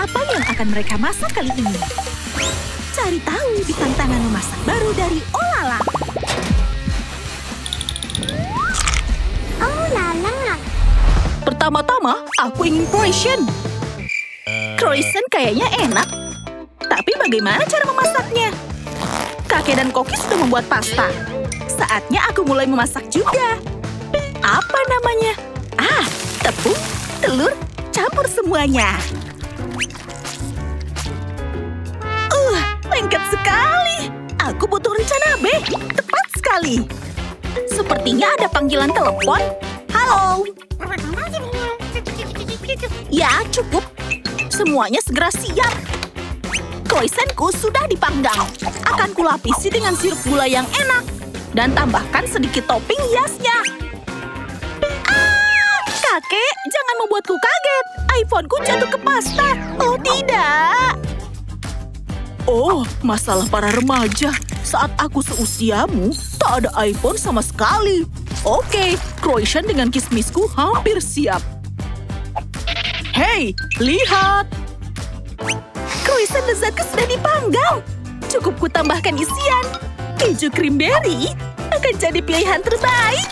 Apa yang akan mereka masak kali ini? Cari tahu di tantangan memasak baru dari Olala. Oh lala. Pertama-tama, aku ingin croissant. Croissant kayaknya enak. Tapi bagaimana cara memasaknya? Kakek dan Koki sudah membuat pasta. Saatnya aku mulai memasak juga. Apa namanya? Tepung, telur, campur semuanya. Lengket sekali. Aku butuh rencana B. Tepat sekali. Sepertinya ada panggilan telepon. Halo. Ya, cukup. Semuanya segera siap. Croissantku sudah dipanggang. Akan kulapisi dengan sirup gula yang enak. Dan tambahkan sedikit topping hiasnya. Kakek, jangan membuatku kaget. iPhone-ku jatuh ke pasta. Oh, tidak. Oh, masalah para remaja. Saat aku seusiamu, tak ada iPhone sama sekali. Oke, croissant dengan kismisku hampir siap. Hei, lihat! Croissant lezatku sudah dipanggang. Cukup ku tambahkan isian. Keju cranberry akan jadi pilihan terbaik.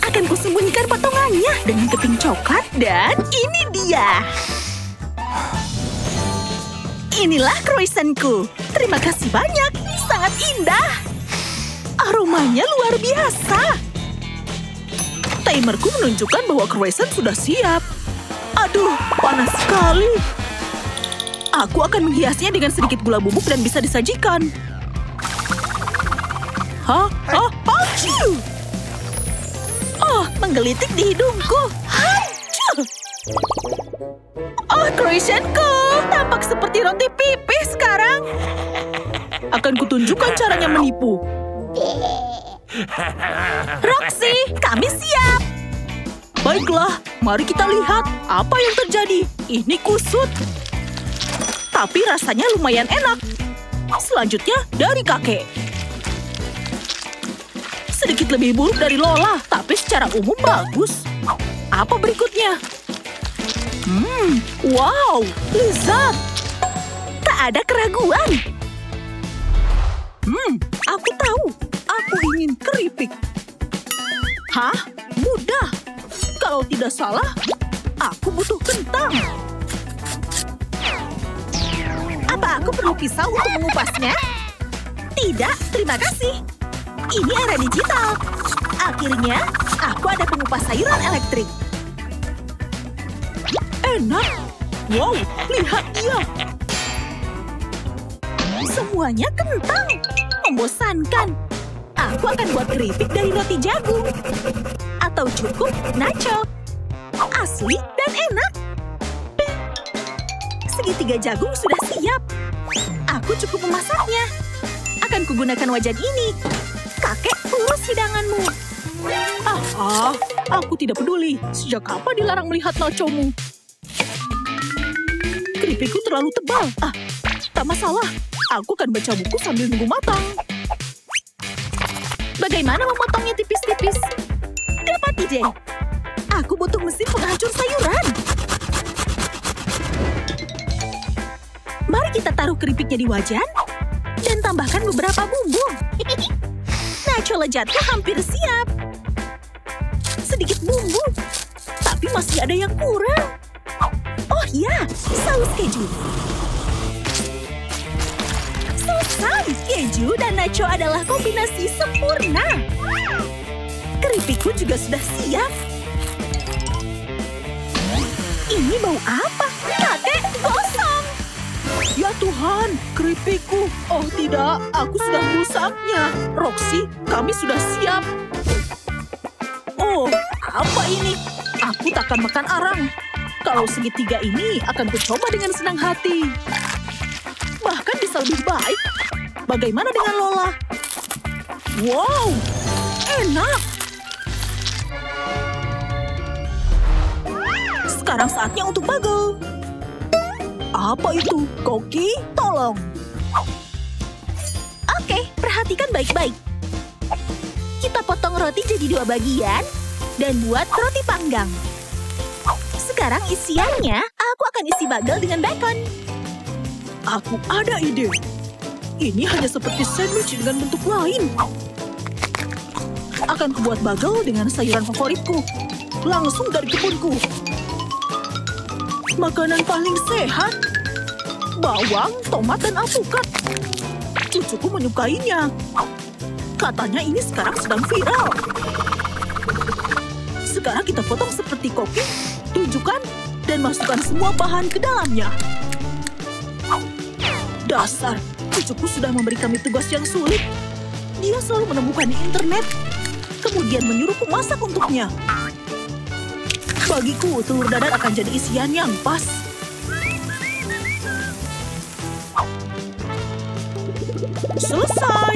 Akan kusembunyikan potongannya dengan keping coklat dan ini dia. Inilah croissantku. Terima kasih banyak. Sangat indah. Aromanya luar biasa. Timerku menunjukkan bahwa croissant sudah siap. Aduh, panas sekali. Aku akan menghiasnya dengan sedikit gula bubuk dan bisa disajikan. Aciu! Oh, menggelitik di hidungku. Hancur! Oh, croissantku! Tampak seperti roti pipih sekarang. Akan kutunjukkan caranya menipu. Roxy, kami siap. Baiklah, mari kita lihat apa yang terjadi. Ini kusut. Tapi rasanya lumayan enak. Selanjutnya dari kakek. Sedikit lebih buruk dari Lola, tapi secara umum bagus. Apa berikutnya? Wow, lezat. Tak ada keraguan. Aku tahu. Aku ingin keripik. Hah? Mudah. Kalau tidak salah, aku butuh kentang. Apa aku perlu pisau untuk mengupasnya? Tidak, terima kasih. Ini era digital. Akhirnya, aku ada pengupas sayuran elektrik. Enak. Wow, lihat dia. Semuanya kentang. Membosankan. Aku akan buat keripik dari roti jagung. Atau cukup nacho. Asli dan enak. Segitiga jagung sudah siap. Aku cukup memasaknya. Akan kugunakan wajan ini. Kakek, urus hidanganmu. Aku tidak peduli. Sejak kapan dilarang melihat nachomu? Keripikku terlalu tebal. Tak masalah. Aku akan baca buku sambil nunggu matang. Bagaimana memotongnya tipis-tipis? Dapat ide. Aku butuh mesin penghancur sayuran. Mari kita taruh keripiknya di wajan dan tambahkan beberapa bumbu. Nacho lezatku hampir siap. Sedikit bumbu, tapi masih ada yang kurang. Oh ya, saus keju. Selesai, keju dan nacho adalah kombinasi sempurna. Keripikku juga sudah siap. Ini bau apa? Kakek, gosong. Ya Tuhan, keripikku. Oh tidak, aku sudah merusaknya. Roxy, kami sudah siap. Oh, apa ini? Aku takkan makan arang. Kalau segitiga ini akan kucoba dengan senang hati. Bahkan bisa lebih baik. Bagaimana dengan Lola? Wow, enak. Sekarang saatnya untuk bagel. Apa itu? Koki, tolong. Oke, perhatikan baik-baik. Kita potong roti jadi 2 bagian dan buat roti panggang. Sekarang isiannya Aku akan isi bagel dengan bacon. Aku ada ide. Ini hanya seperti sandwich dengan bentuk lain. Akan kubuat bagel dengan sayuran favoritku. Langsung dari kebunku. Makanan paling sehat. Bawang, tomat, dan alpukat. Cucuku menyukainya. Katanya ini sekarang sedang viral. Sekarang kita potong seperti koki, tunjukkan, dan masukkan semua bahan ke dalamnya. Dasar, cucuku sudah memberi kami tugas yang sulit. Dia selalu menemukan di internet, kemudian menyuruhku masak untuknya. Bagiku, telur dadar akan jadi isian yang pas. Selesai.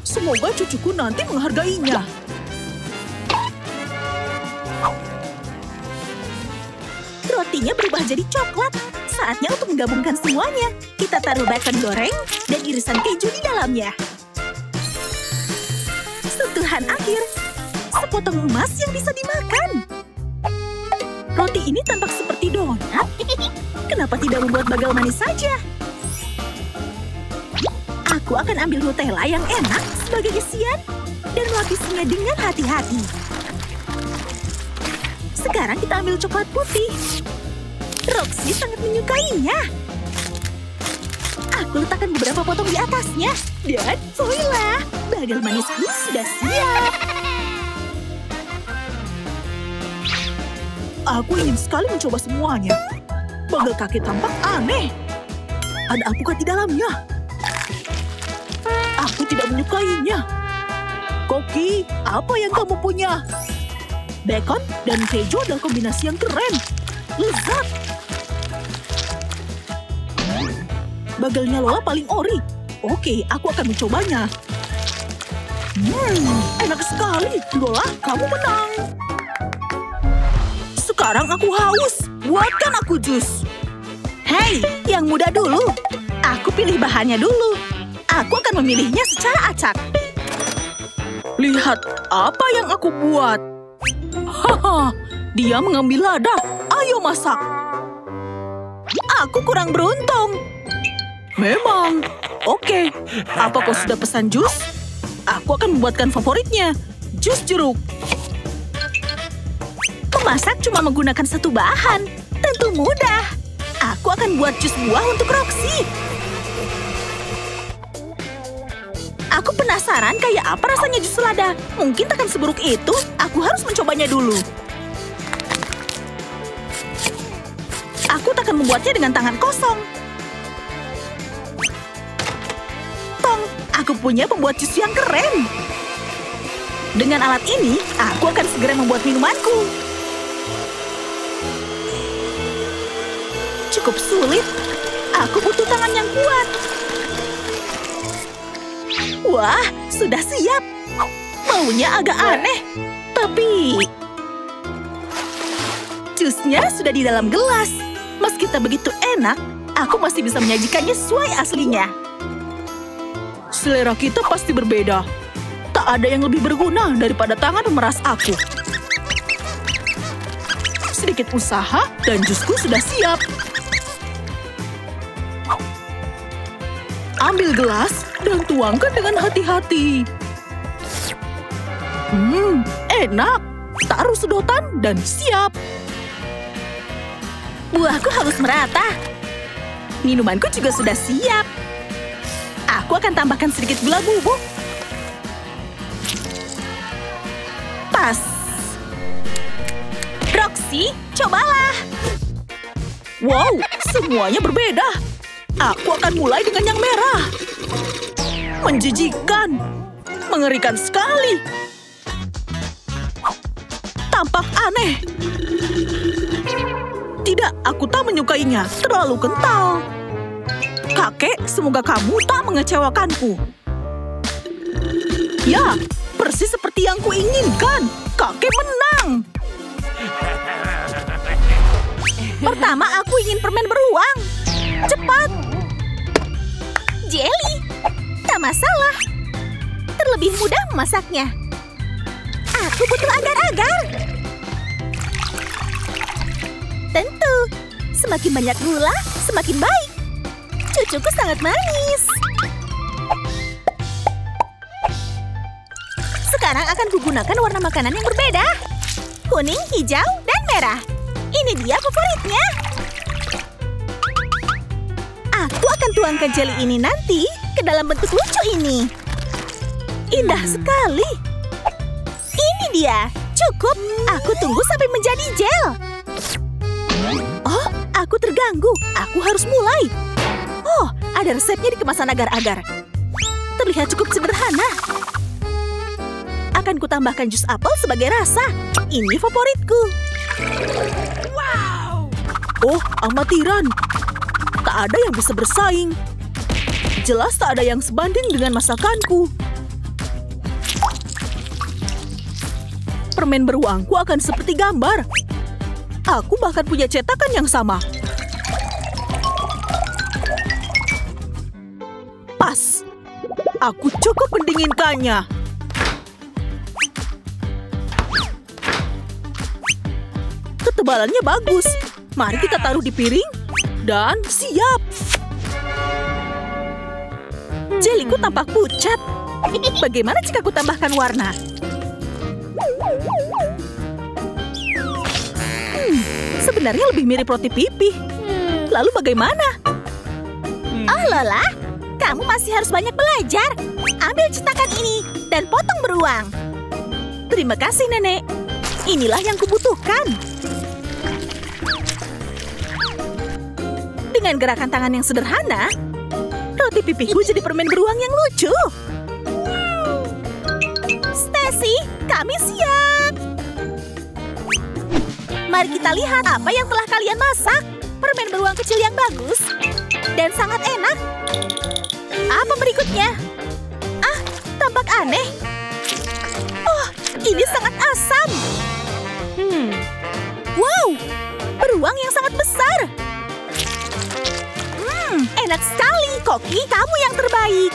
Semoga cucuku nanti menghargainya. Rotinya berubah jadi coklat. Saatnya untuk menggabungkan semuanya. Kita taruh bacon goreng dan irisan keju di dalamnya. Sentuhan akhir. Sepotong emas yang bisa dimakan. Roti ini tampak seperti donat. Kenapa tidak membuat bagel manis saja? Aku akan ambil Nutella yang enak sebagai isian dan melapisinya dengan hati-hati. Sekarang kita ambil coklat putih. Roxy sangat menyukainya. Aku letakkan beberapa potong di atasnya. Dan voila, bagel manisku sudah siap. Aku ingin sekali mencoba semuanya. Bagel kakek tampak aneh. Ada alpukat di dalamnya. Aku tidak menyukainya. Koki, apa yang kamu punya? Bacon dan keju adalah kombinasi yang keren. Lezat. Bagelnya Lola paling ori. Oke, aku akan mencobanya. Enak sekali. Lola, kamu menang. Sekarang aku haus. Buatkan aku jus. Hei, yang muda dulu. Aku pilih bahannya dulu. Aku akan memilihnya secara acak. Lihat apa yang aku buat. Haha, dia mengambil lada. Ayo masak. Aku kurang beruntung. Memang. Oke, apa kau sudah pesan jus? Aku akan membuatkan favoritnya. Jus jeruk. Memasak cuma menggunakan satu bahan. Tentu mudah. Aku akan buat jus buah untuk Roxy. Aku penasaran kayak apa rasanya jus selada. Mungkin takkan seburuk itu. Aku harus mencobanya dulu. Aku takkan membuatnya dengan tangan kosong. Tong, aku punya pembuat jus yang keren. Dengan alat ini, aku akan segera membuat minumanku. Cukup sulit. Aku butuh tangan yang kuat. Wah, sudah siap. Baunya agak aneh. Tapi jusnya sudah di dalam gelas. Meski tak begitu enak, aku masih bisa menyajikannya sesuai aslinya. Selera kita pasti berbeda. Tak ada yang lebih berguna daripada tangan pemeras aku. Sedikit usaha dan jusku sudah siap. Ambil gelas dan tuangkan dengan hati-hati. Enak. Taruh sedotan dan siap. Buahku harus merata. Minumanku juga sudah siap. Aku akan tambahkan sedikit gula bubuk. Pas. Roxy, cobalah. Wow, semuanya berbeda. Aku akan mulai dengan yang merah. Menjijikan. Mengerikan sekali. Tampak aneh. Tidak, aku tak menyukainya. Terlalu kental. Kakek, semoga kamu tak mengecewakanku. Ya, persis seperti yang kuinginkan. Kakek menang. Pertama, aku ingin permen beruang. Cepat. Jelly. Tak masalah. Terlebih mudah memasaknya. Aku butuh agar-agar. Tentu, semakin banyak gula, semakin baik. Cucuku sangat manis. Sekarang akan kugunakan warna makanan yang berbeda. Kuning, hijau, dan merah. Ini dia favoritnya. Aku akan tuangkan jelly ini nanti ke dalam bentuk lucu ini. Indah sekali. Ini dia. Cukup. Aku tunggu sampai menjadi gel. Oh, aku terganggu. Aku harus mulai. Oh, ada resepnya di kemasan agar-agar. Terlihat cukup sederhana. Akan kutambahkan jus apel sebagai rasa. Ini favoritku. Wow! Oh, amatiran. Tak ada yang bisa bersaing. Jelas tak ada yang sebanding dengan masakanku. Permen beruangku akan seperti gambar. Aku bahkan punya cetakan yang sama. Pas. Aku cukup mendinginkannya. Ketebalannya bagus. Mari kita taruh di piring. Dan siap. Jeliku tampak pucat. Bagaimana jika aku tambahkan warna? Sebenarnya lebih mirip roti pipih. Lalu bagaimana? Oh Lola, kamu masih harus banyak belajar. Ambil cetakan ini dan potong beruang. Terima kasih, Nenek. Inilah yang kubutuhkan. Dengan gerakan tangan yang sederhana, roti pipihku jadi permen beruang yang lucu. Stacy, kami siap. Mari kita lihat apa yang telah kalian masak. Permen beruang kecil yang bagus dan sangat enak. Apa berikutnya? Ah, tampak aneh. Oh, ini sangat asam. Wow, beruang yang sangat besar. Enak sekali, Koki. Kamu yang terbaik.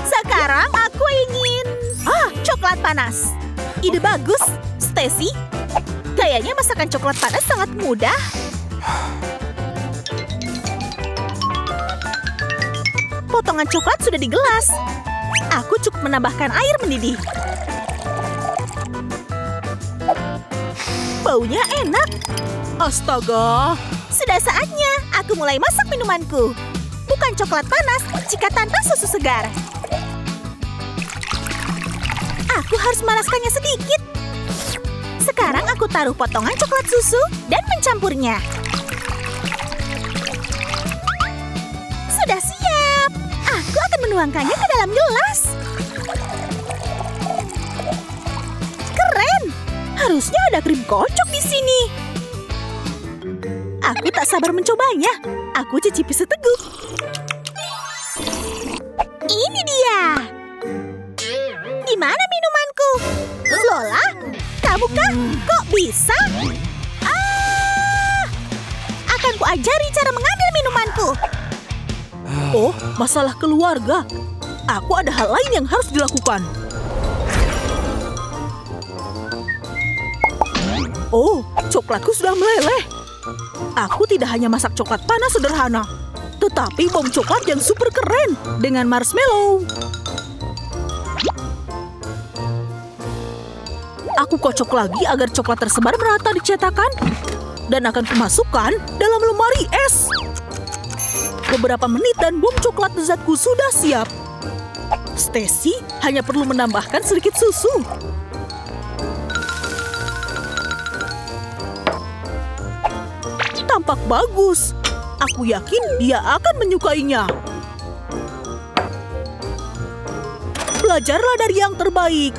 Sekarang aku ingin... coklat panas. Ide bagus, Stacy. Kayaknya masakan coklat panas sangat mudah. Potongan coklat sudah di gelas. Aku cukup menambahkan air mendidih. Baunya enak. Astaga. Sudah saatnya aku mulai masak minumanku. Bukan coklat panas jika tanpa susu segar. Aku harus memanaskannya sedikit. Sekarang aku taruh potongan coklat susu dan mencampurnya. Sudah siap. Aku akan menuangkannya ke dalam gelas. Keren. Harusnya ada krim kocok di sini. Aku tak sabar mencobanya. Aku cicipi seteguk. Ini dia. Di mana minumanku? Lola, kamu kah? Kok bisa? Akan kuajari cara mengambil minumanku. Oh, masalah keluarga. Aku ada hal lain yang harus dilakukan. Oh, coklatku sudah meleleh. Aku tidak hanya masak coklat panas sederhana, tetapi bom coklat yang super keren dengan marshmallow. Aku kocok lagi agar coklat tersebar merata di cetakan dan akan kumasukkan dalam lemari es. Beberapa menit dan bom coklat lezatku sudah siap. Stacy hanya perlu menambahkan sedikit susu. Tampak bagus. Aku yakin dia akan menyukainya. Belajarlah dari yang terbaik.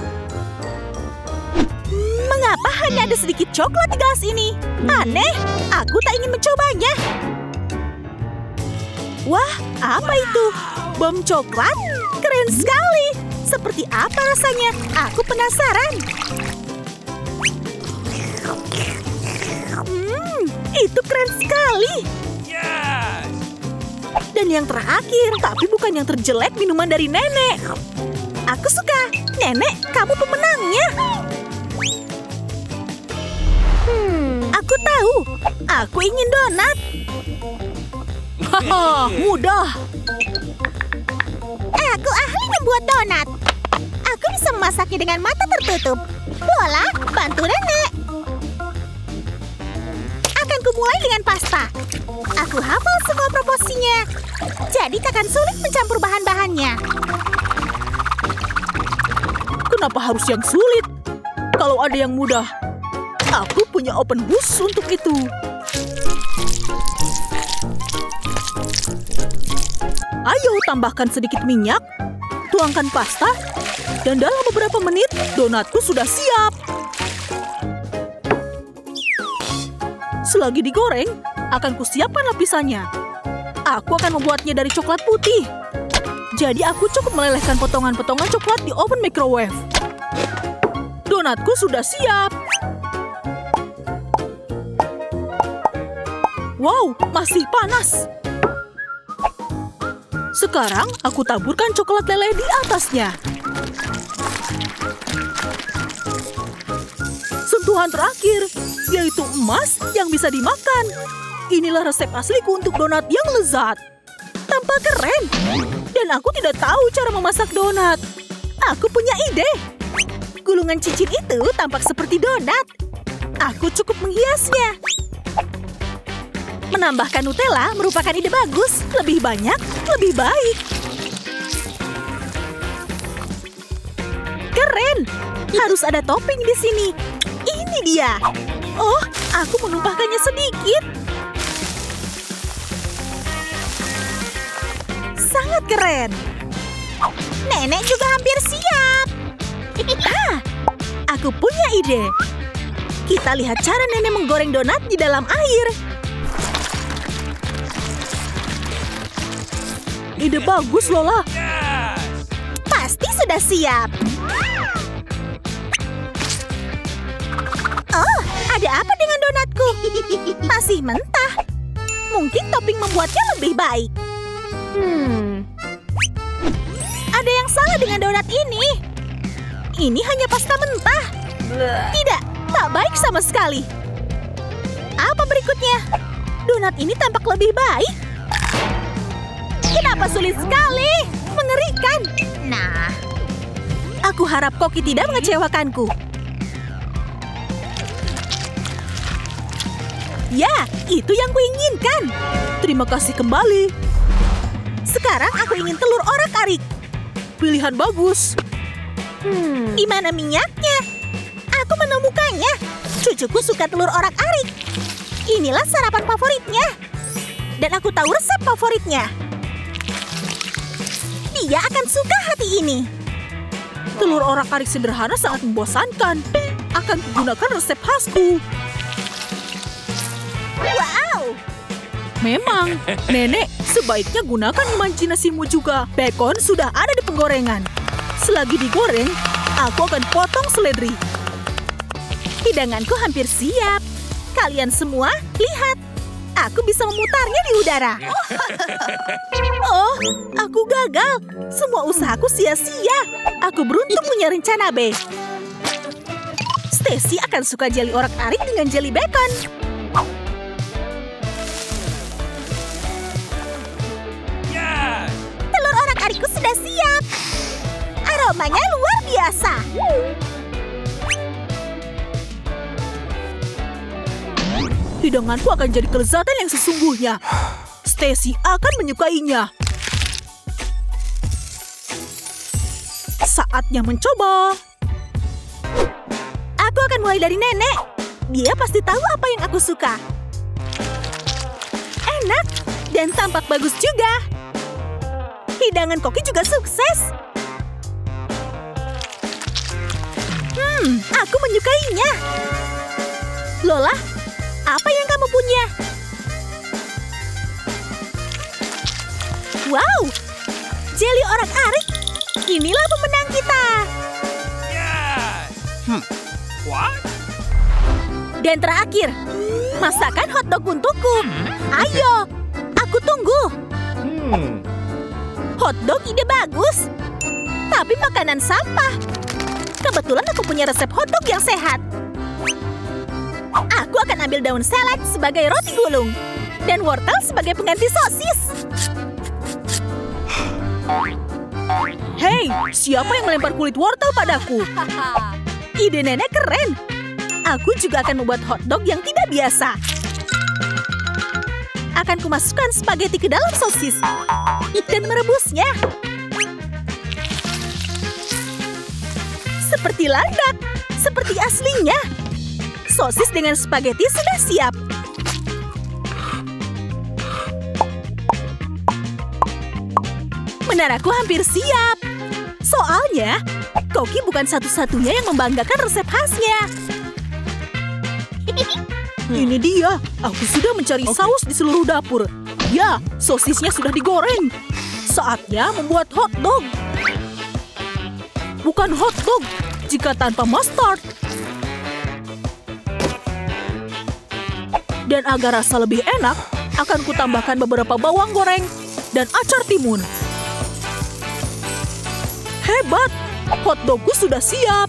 Mengapa hanya ada sedikit coklat di gelas ini? Aneh, aku tak ingin mencobanya. Wah, apa itu? Bom coklat? Keren sekali. Seperti apa rasanya? Aku penasaran. Itu keren sekali. Dan yang terakhir, tapi bukan yang terjelek, minuman dari Nenek. Aku suka. Nenek, kamu pemenangnya. Aku tahu. Aku ingin donat. Haha, mudah. Aku ahli membuat donat. Aku bisa memasaknya dengan mata tertutup. Lola, bantu nenek. Akan kumulai dengan pasta. Aku hafal semua proporsinya. Jadi takkan sulit mencampur bahan-bahannya. Kenapa harus yang sulit? Kalau ada yang mudah. Aku punya open bus untuk itu. Ayo tambahkan sedikit minyak, tuangkan pasta, dan dalam beberapa menit donatku sudah siap. Selagi digoreng, akan kusiapkan lapisannya. Aku akan membuatnya dari coklat putih. Jadi aku cukup melelehkan potongan-potongan coklat di oven microwave. Donatku sudah siap. Wow, masih panas. Sekarang aku taburkan coklat leleh di atasnya. Sentuhan terakhir, yaitu emas yang bisa dimakan. Inilah resep asliku untuk donat yang lezat. Tampak keren. Dan aku tidak tahu cara memasak donat. Aku punya ide. Gulungan cincin itu tampak seperti donat. Aku cukup menghiasnya. Menambahkan Nutella merupakan ide bagus. Lebih banyak, lebih baik. Keren. Harus ada topping di sini. Ini dia. Oh, aku menumpahkannya sedikit. Sangat keren. Nenek juga hampir siap. Aku punya ide. Kita lihat cara nenek menggoreng donat di dalam air. Ide bagus, Lola. Pasti sudah siap. Oh, ada apa dengan donatku? Masih mentah. Mungkin topping membuatnya lebih baik. Ada yang salah dengan donat ini. Ini hanya pasta mentah. Tidak, tak baik sama sekali. Apa berikutnya? Donat ini tampak lebih baik. Kenapa sulit sekali? Mengerikan. Nah, aku harap Koki tidak mengecewakanku. Ya, itu yang kuinginkan. Terima kasih kembali. Sekarang aku ingin telur orak-arik. Pilihan bagus. Di mana minyaknya? Aku menemukannya. Cucuku suka telur orak-arik. Inilah sarapan favoritnya. Dan aku tahu resep favoritnya. Dia akan suka hati ini. Telur orak-arik sederhana sangat membosankan. Akan kugunakan resep khasku. Wow! Memang, Nenek, sebaiknya gunakan imajinasimu juga. Bacon sudah ada di penggorengan. Selagi digoreng, aku akan potong seledri. Hidanganku hampir siap. Kalian semua, lihat. Aku bisa memutarnya di udara. Oh, aku gagal. Semua usahaku sia-sia. Aku beruntung punya rencana B. Stacy akan suka jeli orak-arik dengan jeli bacon. Telur orak-arikku sudah siap. Aromanya luar biasa. Hidanganku akan jadi kelezatan yang sesungguhnya. Stacy akan menyukainya. Saatnya mencoba. Aku akan mulai dari Nenek. Dia pasti tahu apa yang aku suka. Enak dan tampak bagus juga. Hidangan Koki juga sukses. Aku menyukainya. Lola, apa yang kamu punya? Wow, jeli orak-arik. Inilah pemenang kita. What? Dan terakhir, masakan hotdog untukku. Ayo, aku tunggu. Hotdog ide bagus. Tapi makanan sampah. Kebetulan aku punya resep hotdog yang sehat. Aku akan mengambil daun salad sebagai roti gulung. Dan wortel sebagai pengganti sosis. Hei, siapa yang melempar kulit wortel padaku? Ide nenek keren. Aku juga akan membuat hotdog yang tidak biasa. Akan kumasukkan spaghetti ke dalam sosis. Dan merebusnya. Seperti landak. Seperti aslinya. Sosis dengan spaghetti sudah siap. Benar, aku hampir siap. Soalnya, Koki bukan satu-satunya yang membanggakan resep khasnya. Ini dia. Aku sudah mencari saus di seluruh dapur. Ya, sosisnya sudah digoreng. Saatnya membuat hotdog. Bukan hotdog jika tanpa mustard. Dan agar rasa lebih enak, akan kutambahkan beberapa bawang goreng dan acar timun. Hebat! Hotdogku sudah siap.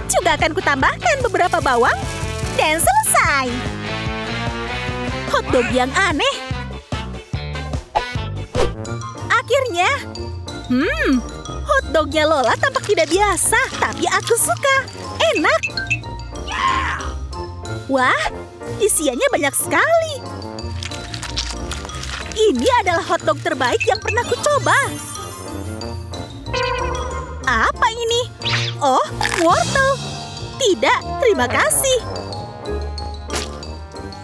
Juga akan kutambahkan beberapa bawang. Dan selesai. Hotdog yang aneh. Akhirnya. Hotdognya Lola tampak tidak biasa. Tapi aku suka. Enak. Wah, isiannya banyak sekali. Ini adalah hotdog terbaik yang pernah kucoba. Apa ini? Oh, wortel. Tidak, terima kasih.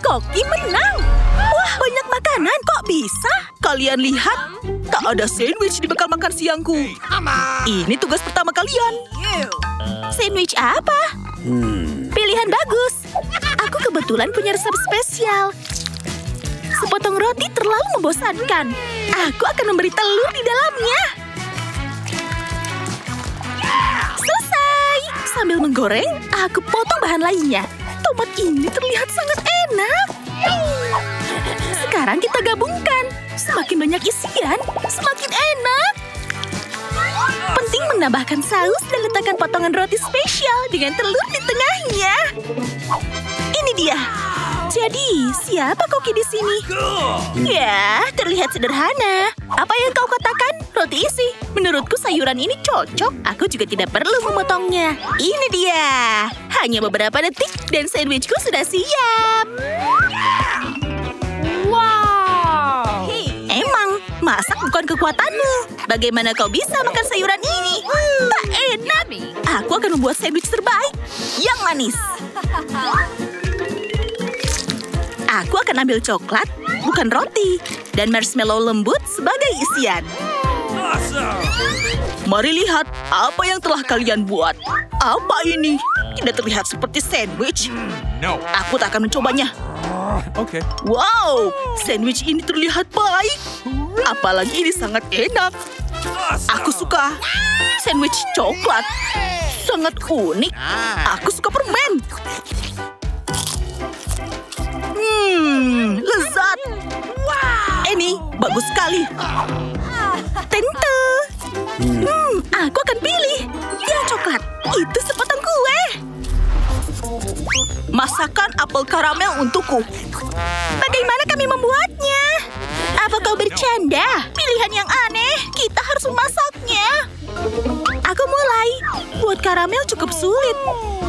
Koki menang. Wah, banyak makanan. Kok bisa? Kalian lihat, tak ada sandwich di bekal makan siangku. Ini tugas pertama kalian. Sandwich apa? Pilihan bagus. Aku kebetulan punya resep spesial. Sepotong roti terlalu membosankan. Aku akan memberi telur di dalamnya. Selesai. Sambil menggoreng, aku potong bahan lainnya. Tomat ini terlihat sangat enak. Sekarang kita gabungkan. Semakin banyak isian, semakin enak. Penting menambahkan saus dan letakkan potongan roti spesial dengan telur di tengahnya. Ini dia. Jadi, siapa Koki di sini? Ya, terlihat sederhana. Apa yang kau katakan? Roti isi. Menurutku sayuran ini cocok. Aku juga tidak perlu memotongnya. Ini dia. Hanya beberapa detik dan sandwichku sudah siap. Wow. Emang, masak bukan kekuatanmu. Bagaimana kau bisa makan sayuran ini? Tak enak. Aku akan membuat sandwich terbaik. Yang manis. Aku akan ambil coklat, bukan roti, dan marshmallow lembut sebagai isian. Mari lihat apa yang telah kalian buat. Apa ini? Tidak terlihat seperti sandwich. Aku tak akan mencobanya. Wow, sandwich ini terlihat baik. Apalagi ini sangat enak. Aku suka sandwich coklat. Sangat unik. Aku suka permen. Lezat. Ini bagus sekali. Tentu. Aku akan pilih yang coklat. Itu sepotong kue. Masakan apel karamel untukku. Bagaimana kami membuatnya? Apa kau bercanda? Pilihan yang aneh. Kita harus memasaknya. Aku mulai. Buat karamel cukup sulit.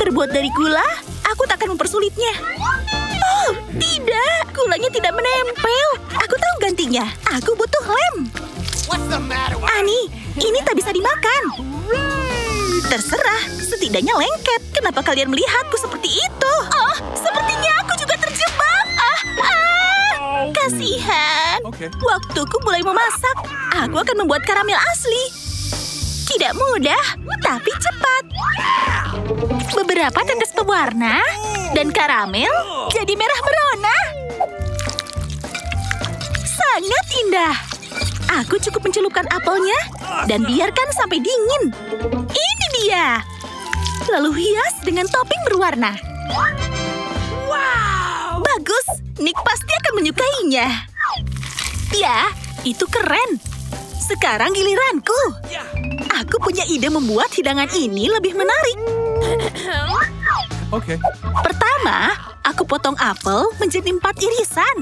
Terbuat dari gula, aku tak akan mempersulitnya. Oh, tidak. Gulanya tidak menempel. Aku tahu gantinya. Aku butuh lem. Ani, ini tak bisa dimakan. Terserah. Setidaknya lengket. Kenapa kalian melihatku seperti itu? Oh, sepertinya aku juga terjebak. Kasihan. Waktuku mulai memasak. Aku akan membuat karamel asli. Tidak mudah, tapi cepat. Beberapa tetes pewarna dan karamel jadi merah merona. Sangat indah. Aku cukup mencelupkan apelnya dan biarkan sampai dingin. Ini dia. Lalu hias dengan topping berwarna. Wow, bagus. Nick pasti akan menyukainya. Ya, itu keren. Sekarang giliranku. Aku punya ide membuat hidangan ini lebih menarik. Okay. Pertama, aku potong apel menjadi 4 irisan.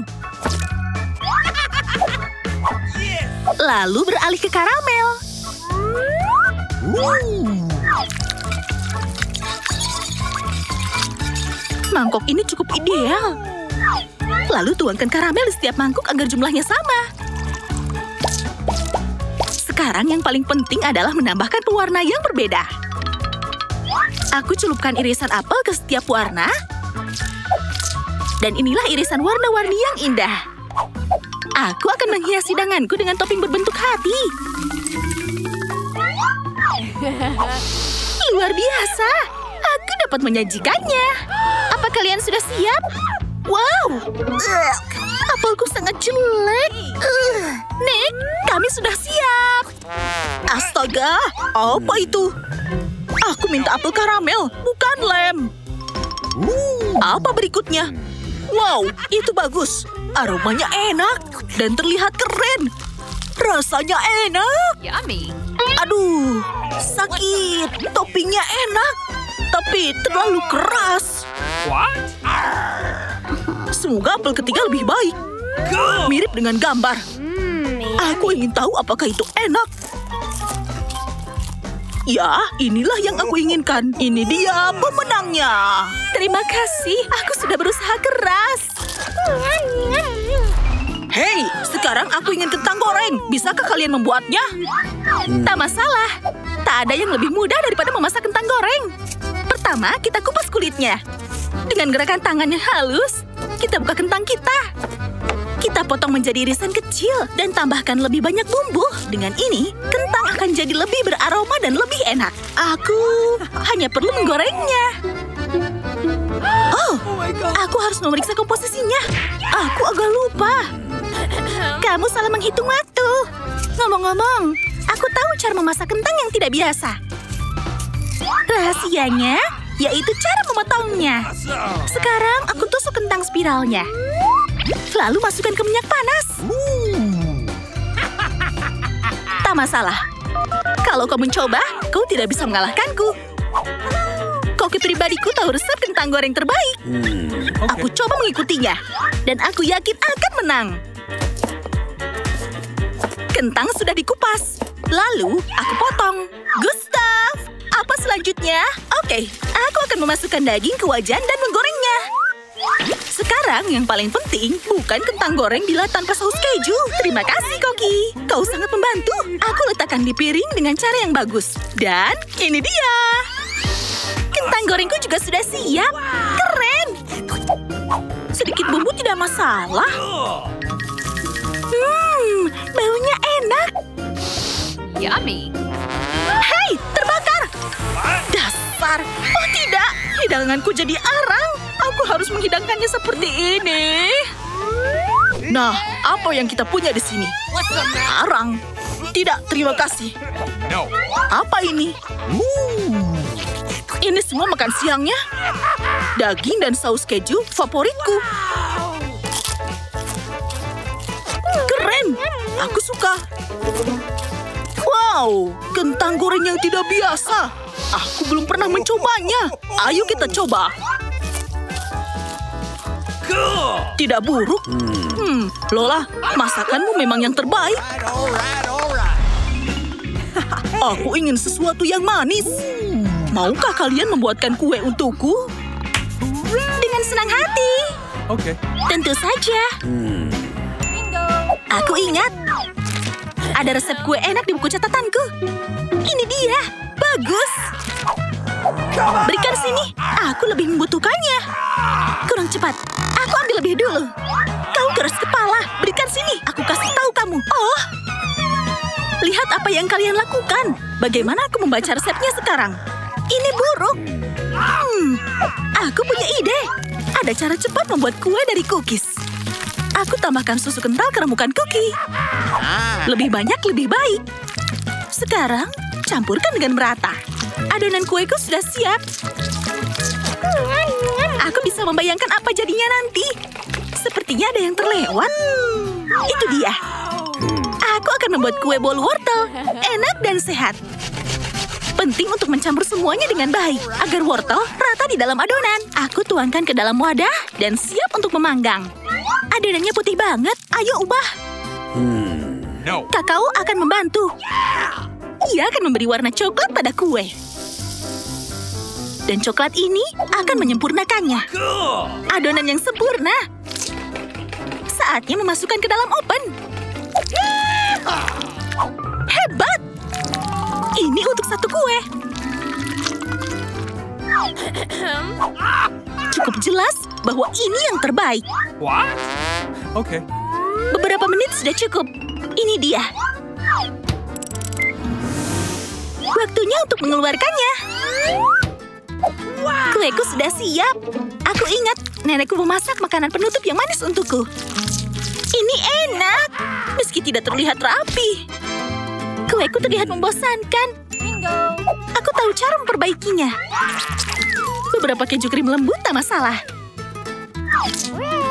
Lalu beralih ke karamel. Mangkok ini cukup ideal. Lalu tuangkan karamel di setiap mangkuk agar jumlahnya sama. Sekarang yang paling penting adalah menambahkan pewarna yang berbeda. Aku celupkan irisan apel ke setiap warna. Dan inilah irisan warna-warni yang indah. Aku akan menghiasi hidanganku dengan topping berbentuk hati. Luar biasa. Aku dapat menyajikannya. Apa kalian sudah siap? Wow. Apelku sangat jelek. Nick, kami sudah siap. Astaga, apa itu? Aku minta apel karamel, bukan lem. Apa berikutnya? Wow, itu bagus. Aromanya enak dan terlihat keren. Rasanya enak. Yummy. Aduh, sakit. Toppingnya enak, tapi terlalu keras. What? Semoga apel ketiga lebih baik. Mirip dengan gambar. Aku ingin tahu apakah itu enak. Ya, inilah yang aku inginkan. Ini dia pemenangnya. Terima kasih, aku sudah berusaha keras. Hei, sekarang aku ingin kentang goreng. Bisakah kalian membuatnya? Tak masalah. Tak ada yang lebih mudah daripada memasak kentang goreng. Pertama, kita kupas kulitnya. Dengan gerakan tangan yang halus, kita buka kentang kita. Kita potong menjadi irisan kecil dan tambahkan lebih banyak bumbu. Dengan ini, kentang akan jadi lebih beraroma dan lebih enak. Aku hanya perlu menggorengnya. Oh, aku harus memeriksa komposisinya. Aku agak lupa. Kamu salah menghitung waktu. Ngomong-ngomong, aku tahu cara memasak kentang yang tidak biasa. Rahasianya yaitu cara memotongnya. Sekarang aku tusuk kentang spiralnya. Lalu masukkan ke minyak panas. Tak masalah. Kalau kau mencoba, kau tidak bisa mengalahkanku. Koki pribadiku tahu resep kentang goreng terbaik. Aku coba mengikutinya. Dan aku yakin akan menang. Kentang sudah dikupas. Lalu, aku potong. Gustav, apa selanjutnya? Oke, aku akan memasukkan daging ke wajan dan menggorengnya. Sekarang yang paling penting bukan kentang goreng bila tanpa saus keju. Terima kasih, Koki. Kau sangat membantu. Aku letakkan di piring dengan cara yang bagus. Dan ini dia. Kentang gorengku juga sudah siap. Keren. Sedikit bumbu tidak masalah. Baunya enak. Yummy. Hei, terbakar. Dasar. Oh tidak, hidanganku jadi arang. Aku harus menghidangkannya seperti ini. Nah, apa yang kita punya di sini? Arang. Tidak, terima kasih. No. Apa ini? Ini semua makan siangnya. Daging dan saus keju favoritku. Keren. Aku suka. Wow, kentang goreng yang tidak biasa. Aku belum pernah mencobanya. Ayo kita coba. Tidak buruk. Lola, masakanmu memang yang terbaik. Aku ingin sesuatu yang manis. Maukah kalian membuatkan kue untukku? Dengan senang hati. Okay. Tentu saja. Aku ingat. Ada resep kue enak di buku catatanku. Ini dia. Bagus. Berikan sini. Aku lebih membutuhkannya. Kurang cepat. Aku ambil lebih dulu. Kau keras kepala. Berikan sini. Aku kasih tahu kamu. Oh. Lihat apa yang kalian lakukan. Bagaimana aku membaca resepnya sekarang? Ini buruk. Aku punya ide. Ada cara cepat membuat kue dari cookies. Aku tambahkan susu kental ke remukan cookie. Lebih banyak, lebih baik. Sekarang, campurkan dengan merata. Adonan kueku sudah siap. Aku bisa membayangkan apa jadinya nanti. Sepertinya ada yang terlewat. Itu dia. Aku akan membuat kue bolu wortel. Enak dan sehat. Penting untuk mencampur semuanya dengan baik agar wortel rata di dalam adonan. Aku tuangkan ke dalam wadah dan siap untuk memanggang. Adonannya putih banget. Ayo ubah. No. Kakao akan membantu. Ia akan memberi warna coklat pada kue. Dan coklat ini akan menyempurnakannya. Adonan yang sempurna. Saatnya memasukkan ke dalam oven. Hebat! Ini untuk satu kue. Cukup jelas bahwa ini yang terbaik. What? Okay. Beberapa menit sudah cukup. Ini dia. Waktunya untuk mengeluarkannya. Kueku sudah siap. Aku ingat nenekku memasak makanan penutup yang manis untukku. Ini enak, meski tidak terlihat rapi. Kueku terlihat membosankan. Aku tahu cara memperbaikinya. Beberapa keju krim lembut tak masalah.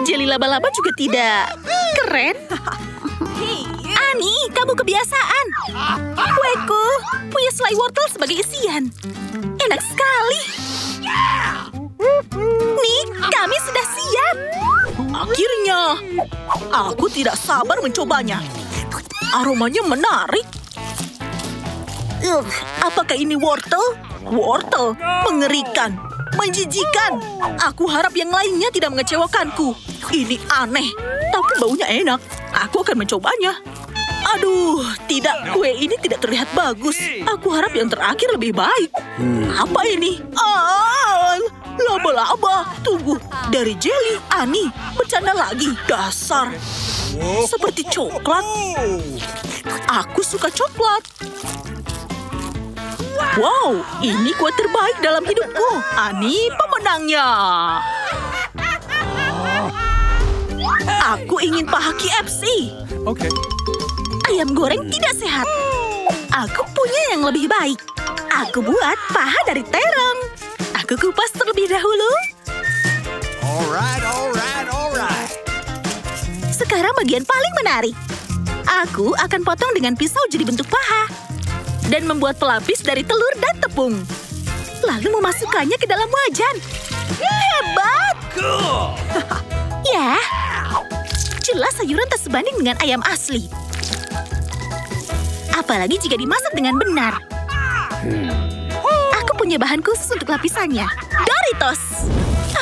Jeli laba-laba juga tidak. Keren. Ani, kamu kebiasaan. Kueku punya selai wortel sebagai isian. Enak sekali. Nih, kami sudah siap. Akhirnya, aku tidak sabar mencobanya. Aromanya menarik. Apakah ini wortel? Wortel, mengerikan, menjijikan. Aku harap yang lainnya tidak mengecewakanku. Ini aneh, tapi baunya enak. Aku akan mencobanya. Aduh, tidak, kue ini tidak terlihat bagus. Aku harap yang terakhir lebih baik. Apa ini? Laba-laba. Tunggu, dari jeli, Ani, bercanda lagi. Dasar, seperti coklat. Aku suka coklat. Wow, ini kue terbaik dalam hidupku. Ani pemenangnya. Aku ingin paha KFC. Okay. Ayam goreng tidak sehat. Aku punya yang lebih baik. Aku buat paha dari terong. Aku kupas terlebih dahulu. Alright. Sekarang bagian paling menarik. Aku akan potong dengan pisau jadi bentuk paha. Dan membuat pelapis dari telur dan tepung. Lalu memasukkannya ke dalam wajan. Hebat! Ya, jelas sayuran tak sebanding dengan ayam asli. Apalagi jika dimasak dengan benar. Aku punya bahan khusus untuk lapisannya. Doritos!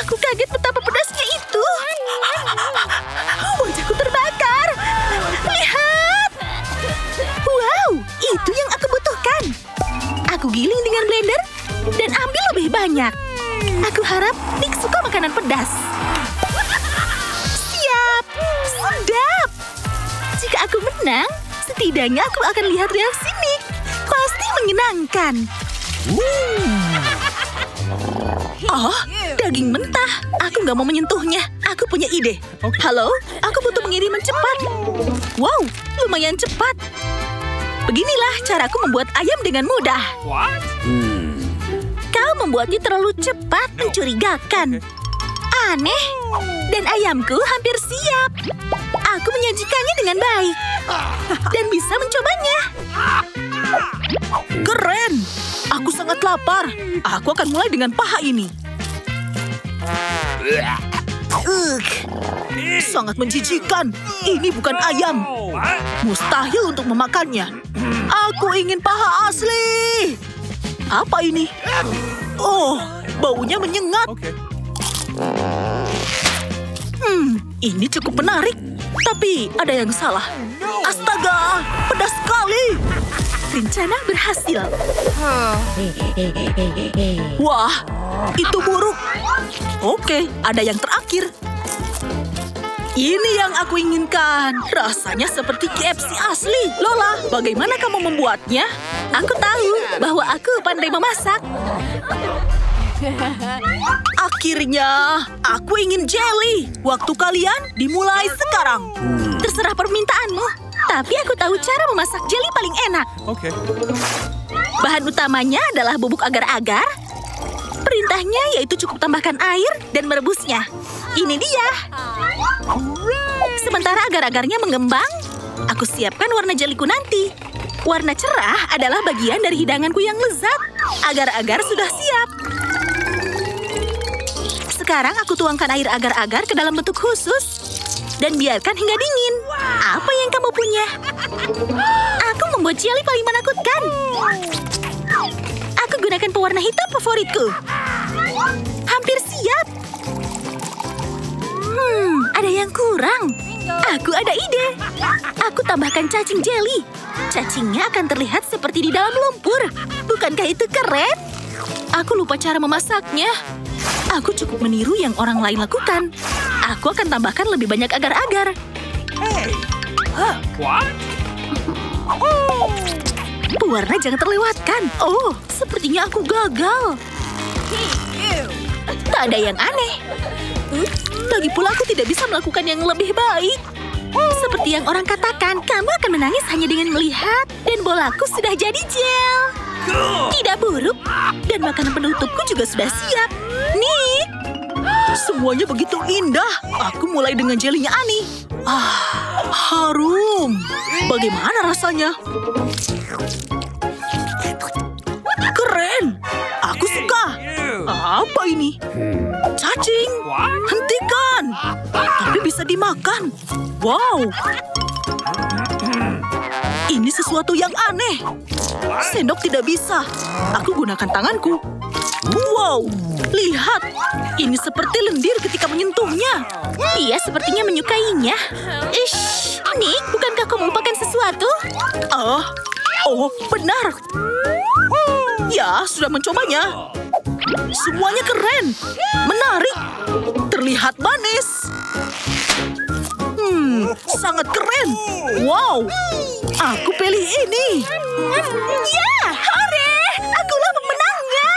Aku kaget betapa pedasnya itu. Wajahku terbakar. Lihat! Wow, itu yang aku butuhkan. Aku giling dengan blender dan ambil lebih banyak. Aku harap Nick suka makanan pedas. Siap! Sedap! Jika aku menang, setidaknya aku akan lihat reaksi Nick. Pasti menyenangkan. Oh, daging mentah. Aku nggak mau menyentuhnya. Aku punya ide. Halo, aku butuh pengiriman cepat. Wow, lumayan cepat. Beginilah caraku membuat ayam dengan mudah. What? Kau membuatnya terlalu cepat, mencurigakan. Aneh. Dan ayamku hampir siap. Aku menyajikannya dengan baik. Dan bisa mencobanya. Keren. Aku sangat lapar. Aku akan mulai dengan paha ini. Sangat menjijikan. Ini bukan ayam. Mustahil untuk memakannya. Aku ingin paha asli. Apa ini? Oh, baunya menyengat. Okay. Ini cukup menarik. Tapi ada yang salah. Astaga, pedas sekali. Rencana berhasil. Wah, itu buruk. Oke, ada yang terakhir. Ini yang aku inginkan. Rasanya seperti KFC asli. Lola, bagaimana kamu membuatnya? Aku tahu bahwa aku pandai memasak. Akhirnya, aku ingin jelly. Waktu kalian dimulai sekarang. Terserah permintaanmu. Tapi aku tahu cara memasak jelly paling enak. Okay. Bahan utamanya adalah bubuk agar-agar. Perintahnya yaitu cukup tambahkan air dan merebusnya. Ini dia. Sementara agar-agarnya mengembang, aku siapkan warna jeliku nanti. Warna cerah adalah bagian dari hidanganku yang lezat. Agar-agar sudah siap. Sekarang aku tuangkan air agar-agar ke dalam bentuk khusus. Dan biarkan hingga dingin. Apa yang kamu punya? Aku membuat jelly paling menakutkan. Aku gunakan pewarna hitam favoritku. Hampir siap. Ada yang kurang. Aku ada ide. Aku tambahkan cacing jelly. Cacingnya akan terlihat seperti di dalam lumpur. Bukankah itu keren? Aku lupa cara memasaknya. Aku cukup meniru yang orang lain lakukan. Aku akan tambahkan lebih banyak agar-agar. What? Pewarna jangan terlewatkan. Oh, sepertinya aku gagal. Tak ada yang aneh. Lagi pula aku tidak bisa melakukan yang lebih baik. Seperti yang orang katakan, kamu akan menangis hanya dengan melihat. Dan bolaku sudah jadi gel. Tidak buruk. Dan makanan penutupku juga sudah siap. Nick! Semuanya begitu indah. Aku mulai dengan jelinya Ani. Harum. Bagaimana rasanya? Keren. Aku suka. Apa ini? Cacing. Hentikan. Tapi bisa dimakan. Wow. Ini sesuatu yang aneh. Sendok tidak bisa. Aku gunakan tanganku. Wow. Lihat. Ini seperti lendir ketika menyentuhnya. Dia sepertinya menyukainya. Ish, Nick, bukankah kau melupakan sesuatu? Oh, benar. Ya, sudah mencobanya. Semuanya keren. Menarik. Terlihat manis. Sangat keren. Wow. Aku pilih ini. Ya, hore! Akulah pemenangnya.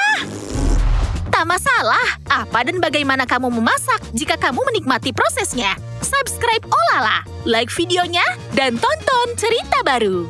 Tak masalah, apa dan bagaimana kamu memasak jika kamu menikmati prosesnya. Subscribe Olala, like videonya, dan tonton cerita baru.